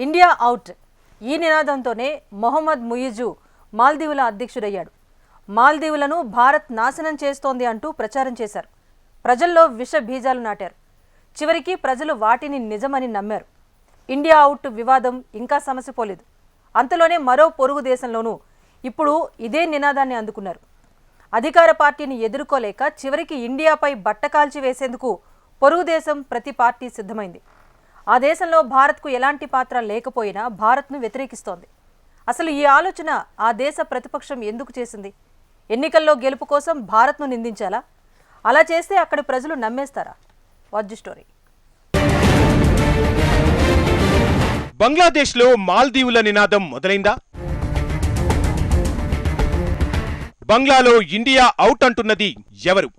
India out ఈ నినాదంతోనే మొహమ్మద్ ముయిజు మాల్దీవుల అధ్యక్షుడయ్యాడు. మాల్దీవులను భారత్ నాశనం చేస్తోంది అంటూ ప్రచారం చేశారు. ప్రజల్లో విష బీజాలు నాటారు. చివరికి ప్రజలు వాటిని నిజమని నమ్మారు. ఇండియా అవుట్ వివాదం ఇంకా సమసిపోలేదు. అంతలోనే మరో పొరుగు దేశంలోనూ ఇప్పుడు ఇదే నినాదాన్ని అందుకున్నారు. అధికార పార్టీని ఎదుర్కోలేక చివరికి ఇండియాపై బట్టకాల్చి వేసేందుకు పొరుగు దేశం ప్రతి పార్టీ సిద్ధమైంది. ఆ దేశంలో భారత్కు ఎలాంటి పాత్ర లేకపోయినా భారత్ను వ్యతిరేకిస్తోంది. అసలు ఈ ఆలోచన ఆ దేశ ప్రతిపక్షం ఎందుకు చేసింది? ఎన్నికల్లో గెలుపు కోసం భారత్ను నిందించాలా? అలా చేస్తే అక్కడి ప్రజలు నమ్మేస్తారా? Watch the story. బంగ్లాదేశ్లో మాల్దీవుల నినాదం మొదలైందా? బంగ్లాలో ఇండియా అవుట్ అంటున్నది ఎవరు?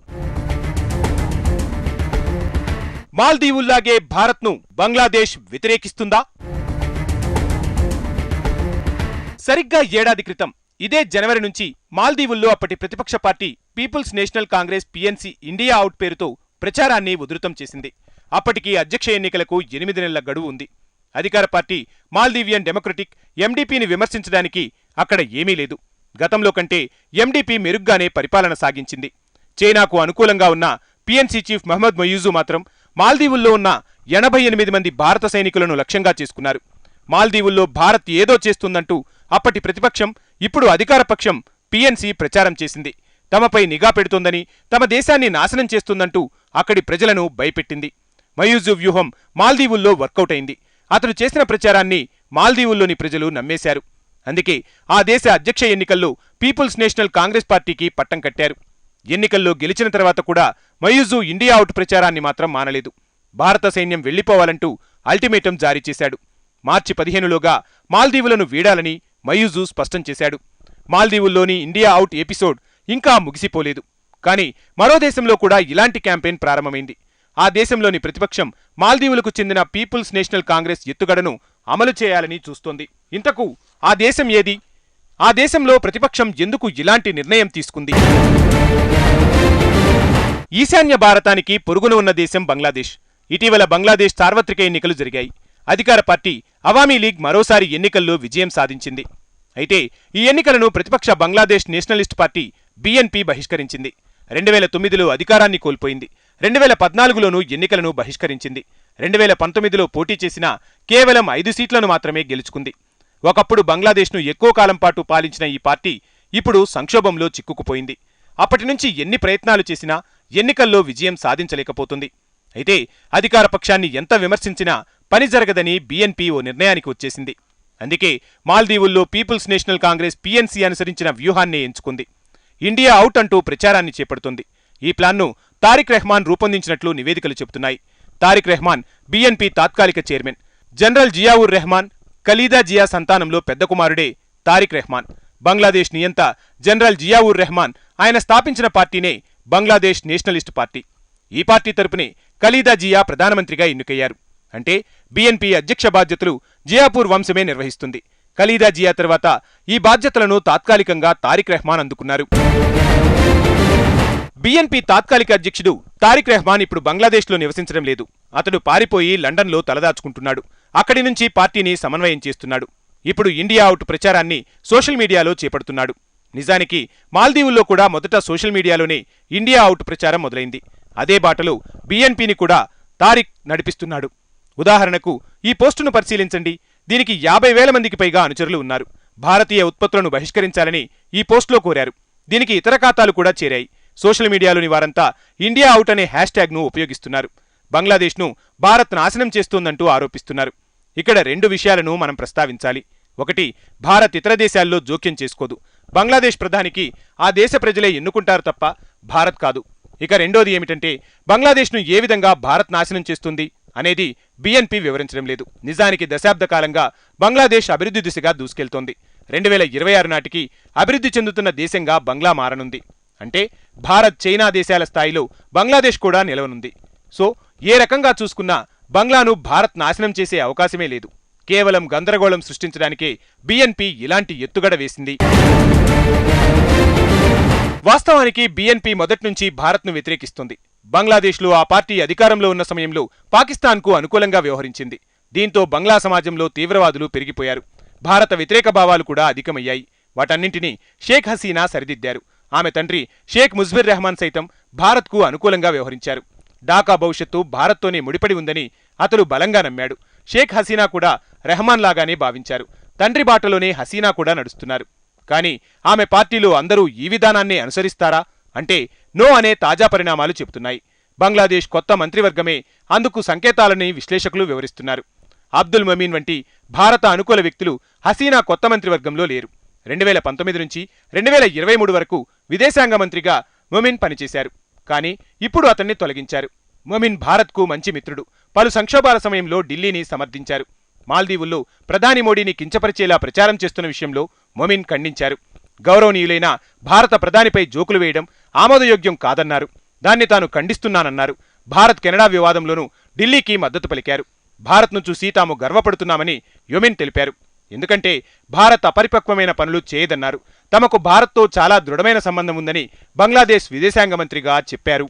మాల్దీవుల్లాగే భారత్ను బంగ్లాదేశ్ వ్యతిరేకిస్తుందా? సరిగ్గా ఏడాది క్రితం ఇదే జనవరి నుంచి మాల్దీవుల్లో అప్పటి ప్రతిపక్ష party People's National Congress PNC India out పేరుతో ప్రచారాన్ని ఉధృతం చేసింది. అప్పటికి అధ్యక్ష ఎన్నికలకు 8 నెలల గడువు ఉంది. అధికార పార్టీ మాల్దీవియన్ డెమోక్రటిక్ ఎండీపీని విమర్శించడానికి అక్కడ ఏమీ లేదు. గతంలో కంటే ఎండీపీ మెరుగ్గానే పరిపాలన సాగించింది. చైనాకు అనుకూలంగా ఉన్న పిఎన్సి చీఫ్ మహమ్మద్ మొయిజు మాత్రం మాల్దీవుల్లో ఉన్న 88 మంది భారత సైనికులను లక్ష్యంగా చేసుకున్నారు. మాల్దీవుల్లో భారత్ ఏదో చేస్తుందంటూ అప్పటి ప్రతిపక్షం, ఇప్పుడు అధికార పక్షం పిఎన్సి ప్రచారం చేసింది. తమపై నిఘా పెడుతోందని, తమ దేశాన్ని నాశనం చేస్తుందంటూ అక్కడి ప్రజలను భయపెట్టింది. మొయిజు వ్యూహం మాల్దీవుల్లో వర్కౌట్ అయింది. అతడు చేసిన ప్రచారాన్ని మాల్దీవుల్లోని ప్రజలు నమ్మేశారు. అందుకే ఆ దేశ అధ్యక్ష ఎన్నికల్లో పీపుల్స్ నేషనల్ కాంగ్రెస్ పార్టీకి పట్టం కట్టారు. ఎన్నికల్లో గెలిచిన తర్వాత కూడా మొయిజు ఇండియా అవుట్ ప్రచారాన్ని మాత్రం మానలేదు. భారత సైన్యం వెళ్లిపోవాలంటూ అల్టిమేటం జారీ చేశాడు. మార్చి 15లోగా మాల్దీవులను వీడాలని మొయిజు స్పష్టం చేశాడు. మాల్దీవుల్లోని ఇండియా అవుట్ ఎపిసోడ్ ఇంకా ముగిసిపోలేదు. కానీ మరో దేశంలో కూడా ఇలాంటి క్యాంపెయిన్ ప్రారంభమైంది. ఆ దేశంలోని ప్రతిపక్షం మాల్దీవులకు చెందిన పీపుల్స్ నేషనల్ కాంగ్రెస్ ఎత్తుగడను అమలు చేయాలని చూస్తోంది. ఇంతకు ఆ దేశం ఏది? ఆ దేశంలో ప్రతిపక్షం ఎందుకు ఇలాంటి నిర్ణయం తీసుకుంది? ఈశాన్య భారతానికి పొరుగున ఉన్న దేశం బంగ్లాదేశ్. ఇటీవల బంగ్లాదేశ్ సార్వత్రిక ఎన్నికలు జరిగాయి. అధికార పార్టీ అవామీ లీగ్ మరోసారి ఎన్నికల్లో విజయం సాధించింది. అయితే ఈ ఎన్నికలను ప్రతిపక్ష బంగ్లాదేశ్ నేషనలిస్ట్ పార్టీ బీఎన్పీ బహిష్కరించింది. 2009లో అధికారాన్ని కోల్పోయింది. 2014లోనూ ఎన్నికలను బహిష్కరించింది. 2019లో పోటీ చేసిన కేవలం 5 సీట్లను మాత్రమే గెలుచుకుంది. ఒకప్పుడు బంగ్లాదేశ్ను ఎక్కువ కాలం పాటు పాలించిన ఈ పార్టీ ఇప్పుడు సంక్షోభంలో చిక్కుకుపోయింది. అప్పటి నుంచి ఎన్ని ప్రయత్నాలు చేసినా ఎన్నికల్లో విజయం సాధించలేకపోతుంది. అయితే అధికార పక్షాన్ని ఎంత విమర్శించినా పని జరగదని బీఎన్పీ ఓ నిర్ణయానికి వచ్చేసింది. అందుకే మాల్దీవుల్లో పీపుల్స్ నేషనల్ కాంగ్రెస్ పిఎన్సి అనుసరించిన వ్యూహాన్నే ఎంచుకుంది. ఇండియా అవుట్ అంటూ ప్రచారాన్ని చేపడుతుంది. ఈ ప్లాన్ను తారిక్ రెహమాన్ రూపొందించినట్లు నివేదికలు చెబుతున్నాయి. తారిక్ రెహమాన్ బీఎన్పీ తాత్కాలిక చైర్మన్. జనరల్ జియావుర్ రెహమాన్, ఖలీదా జియా సంతానంలో పెద్ద కుమారుడే తారిక్ రెహమాన్. బంగ్లాదేశ్ నియంత జనరల్ జియావుర్ రెహమాన్ ఆయన స్థాపించిన పార్టీనే బంగ్లాదేశ్ నేషనలిస్ట్ పార్టీ. ఈ పార్టీ తరపునే ఖలీదా జియా ప్రధానమంత్రిగా ఎన్నికయ్యారు. అంటే బీఎన్పీ అధ్యక్ష బాధ్యతలు జియాపూర్ వంశమే నిర్వహిస్తుంది. ఖలీదా జియా తర్వాత ఈ బాధ్యతలను తాత్కాలికంగా తారిక్ రెహమాన్ అందుకున్నారు. బీఎన్పీ తాత్కాలిక అధ్యక్షుడు తారిక్ రెహమాన్ ఇప్పుడు బంగ్లాదేశ్లో నివసించడం లేదు. అతడు పారిపోయి లండన్లో తలదాచుకుంటున్నాడు. అక్కడి నుంచి పార్టీని సమన్వయం చేస్తున్నాడు. ఇప్పుడు ఇండియా అవుట్ ప్రచారాన్ని సోషల్ మీడియాలో చేపడుతున్నాడు. నిజానికి మాల్దీవుల్లో కూడా మొదట సోషల్ మీడియాలోనే ఇండియా అవుట్ ప్రచారం మొదలైంది. అదే బాటలో బీఎన్పీని కూడా తారిక్ నడిపిస్తున్నాడు. ఉదాహరణకు ఈ పోస్టును పరిశీలించండి. దీనికి 50,000 మందికి పైగా అనుచరులు ఉన్నారు. భారతీయ ఉత్పత్తులను బహిష్కరించాలని ఈ పోస్టులో కోరారు. దీనికి ఇతర ఖాతాలు కూడా చేరాయి. సోషల్ మీడియాలోని వారంతా ఇండియా అవుట్ అనే హ్యాష్ట్యాగ్ను ఉపయోగిస్తున్నారు. బంగ్లాదేశ్ను భారత్ నాశనం చేస్తోందంటూ ఆరోపిస్తున్నారు. ఇక్కడ 2 విషయాలను మనం ప్రస్తావించాలి. ఒకటి, భారత్ ఇతర దేశాల్లో జోక్యం చేసుకోదు. బంగ్లాదేశ్ ప్రధానికి ఆ దేశ ప్రజలే ఎన్నుకుంటారు తప్ప భారత్ కాదు. ఇక రెండోది ఏమిటంటే బంగ్లాదేశ్ను ఏ విధంగా భారత్ నాశనం చేస్తుంది అనేది బీఎన్పీ వివరించడం లేదు. నిజానికి దశాబ్ద కాలంగా బంగ్లాదేశ్ అభివృద్ధి దిశగా దూసుకెళ్తోంది. 2026 నాటికి అభివృద్ధి చెందుతున్న దేశంగా బంగ్లా మారనుంది. అంటే భారత్, చైనా దేశాల స్థాయిలో బంగ్లాదేశ్ కూడా నిలవనుంది. సో ఏ రకంగా చూసుకున్నా బంగ్లాను భారత్ నాశనం చేసే అవకాశమే లేదు. కేవలం గందరగోళం సృష్టించడానికే బీఎన్పీ ఇలాంటి ఎత్తుగడ వేసింది. వాస్తవానికి బీఎన్పీ మొదట్నుంచి భారత్ను వ్యతిరేకిస్తుంది. బంగ్లాదేశ్లో ఆ పార్టీ అధికారంలో ఉన్న సమయంలో పాకిస్తాన్కు అనుకూలంగా వ్యవహరించింది. దీంతో బంగ్లా సమాజంలో తీవ్రవాదులు పెరిగిపోయారు. భారత వ్యతిరేక భావాలు కూడా అధికమయ్యాయి. వాటన్నింటినీ షేక్ హసీనా సరిదిద్దారు. ఆమె తండ్రి షేక్ ముజ్బిర్ రెహమాన్ సైతం భారత్కు అనుకూలంగా వ్యవహరించారు. ఢాకా భవిష్యత్తు భారత్తోనే ముడిపడి ఉందని అతడు బలంగా నమ్మాడు. షేక్ హసీనా కూడా రెహమాన్ లాగానే భావించారు. తండ్రి బాటలోనే హసీనా కూడా నడుస్తున్నారు. కానీ ఆమె పార్టీలో అందరూ ఈ విధానాన్నే అనుసరిస్తారా అంటే నో అనే తాజా పరిణామాలు చెబుతున్నాయి. బంగ్లాదేశ్ కొత్త మంత్రివర్గమే అందుకు సంకేతాలని విశ్లేషకులు వివరిస్తున్నారు. అబ్దుల్ మొమీన్ వంటి భారత అనుకూల వ్యక్తులు హసీనా కొత్త మంత్రివర్గంలో లేరు. 2019 నుంచి 2023 వరకు విదేశాంగ మంత్రిగా మొమిన్ పనిచేశారు. కానీ ఇప్పుడు అతన్ని తొలగించారు. మొమిన్ భారత్కు మంచి మిత్రుడు. పలు సంక్షోభాల సమయంలో ఢిల్లీని సమర్థించారు. మాల్దీవుల్లో ప్రధాని మోడీని కించపరిచేలా ప్రచారం చేస్తున్న విషయంలో మొమిన్ ఖండించారు. గౌరవనీయులైన భారత ప్రధానిపై జోకులు వేయడం ఆమోదయోగ్యం కాదన్నారు. దాన్ని తాను ఖండిస్తున్నానన్నారు. భారత్ కెనడా వివాదంలోనూ ఢిల్లీకి మద్దతు పలికారు. భారత్ను చూసి తాము గర్వపడుతున్నామని మొమిన్ తెలిపారు. ఎందుకంటే భారత్ అపరిపక్వమైన పనులు చేయదన్నారు. తమకు భారత్తో చాలా దృఢమైన సంబంధం ఉందని బంగ్లాదేశ్ విదేశాంగ మంత్రిగా చెప్పారు.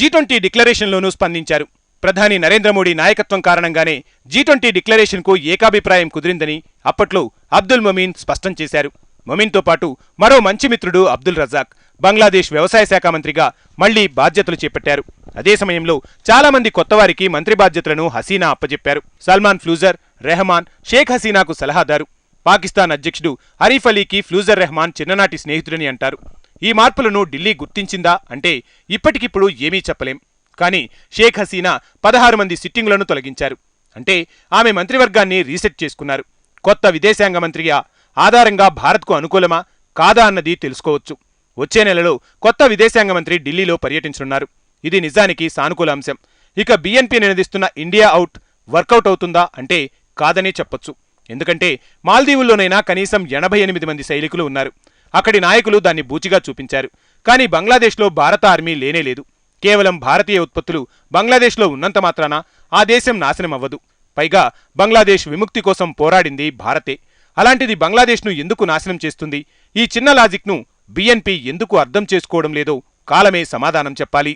G20 డిక్లరేషన్లోనూ స్పందించారు. ప్రధాని నరేంద్ర మోడీ నాయకత్వం కారణంగానే G20 డిక్లరేషన్కు ఏకాభిప్రాయం కుదిరిందని అప్పట్లో అబ్దుల్ మొమీన్ స్పష్టం చేశారు. మొమీన్తో పాటు మరో మంచి మిత్రుడు అబ్దుల్ రజాక్ బంగ్లాదేశ్ వ్యవసాయ శాఖ మంత్రిగా మళ్లీ బాధ్యతలు చేపట్టారు. అదే సమయంలో చాలా మంది కొత్తవారికి మంత్రి బాధ్యతలను హసీనా అప్పజెప్పారు. సల్మాన్ ఫ్లూజర్ రెహమాన్ షేక్ హసీనాకు సలహాదారు. పాకిస్తాన్ అధ్యక్షుడు అరీఫ్ అలీకి ఫ్లూజర్ రెహమాన్ చిన్ననాటి స్నేహితుడని అంటారు. ఈ మార్పులను ఢిల్లీ గుర్తించిందా అంటే ఇప్పటికిప్పుడు ఏమీ చెప్పలేం. కానీ షేక్ హసీనా 16 మంది సిట్టింగులను తొలగించారు. అంటే ఆమె మంత్రివర్గాన్ని రీసెట్ చేసుకున్నారు. కొత్త విదేశాంగ మంత్రిగా ఆధారంగా భారత్కు అనుకూలమా కాదా అన్నది తెలుసుకోవచ్చు. వచ్చే నెలలో కొత్త విదేశాంగ మంత్రి ఢిల్లీలో పర్యటించనున్నారు. ఇది నిజానికి సానుకూల అంశం. ఇక బీఎన్పీ నినదిస్తున్న ఇండియా అవుట్ వర్కౌట్ అవుతుందా అంటే కాదనే చెప్పొచ్చు. ఎందుకంటే మాల్దీవుల్లోనైనా కనీసం 88 మంది సైనికులు ఉన్నారు. అక్కడి నాయకులు దాన్ని బూచిగా చూపించారు. కానీ బంగ్లాదేశ్లో భారత ఆర్మీ లేనేలేదు. కేవలం భారతీయ ఉత్పత్తులు బంగ్లాదేశ్లో ఉన్నంత మాత్రాన ఆ దేశం నాశనమవ్వదు. పైగా బంగ్లాదేశ్ విముక్తి కోసం పోరాడింది భారతే. అలాంటిది బంగ్లాదేశ్ను ఎందుకు నాశనం చేస్తుంది? ఈ చిన్న లాజిక్ను బీఎన్పీ ఎందుకు అర్థం చేసుకోవడం లేదో కాలమే సమాధానం చెప్పాలి.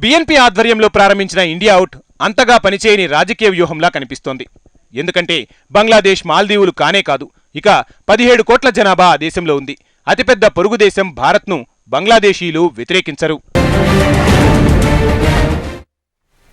బీఎన్పీ ఆధ్వర్యంలో ప్రారంభించిన ఇండియా అవుట్ అంతగా పనిచేయని రాజకీయ వ్యూహంలా కనిపిస్తోంది. ఎందుకంటే బంగ్లాదేశ్ మాల్దీవులు కానే కాదు, ఇక 17 కోట్ల జనాభా ఆ దేశంలో ఉంది. అతిపెద్ద పొరుగు దేశం భారత్ను బంగ్లాదేశీయులు వ్యతిరేకించరు.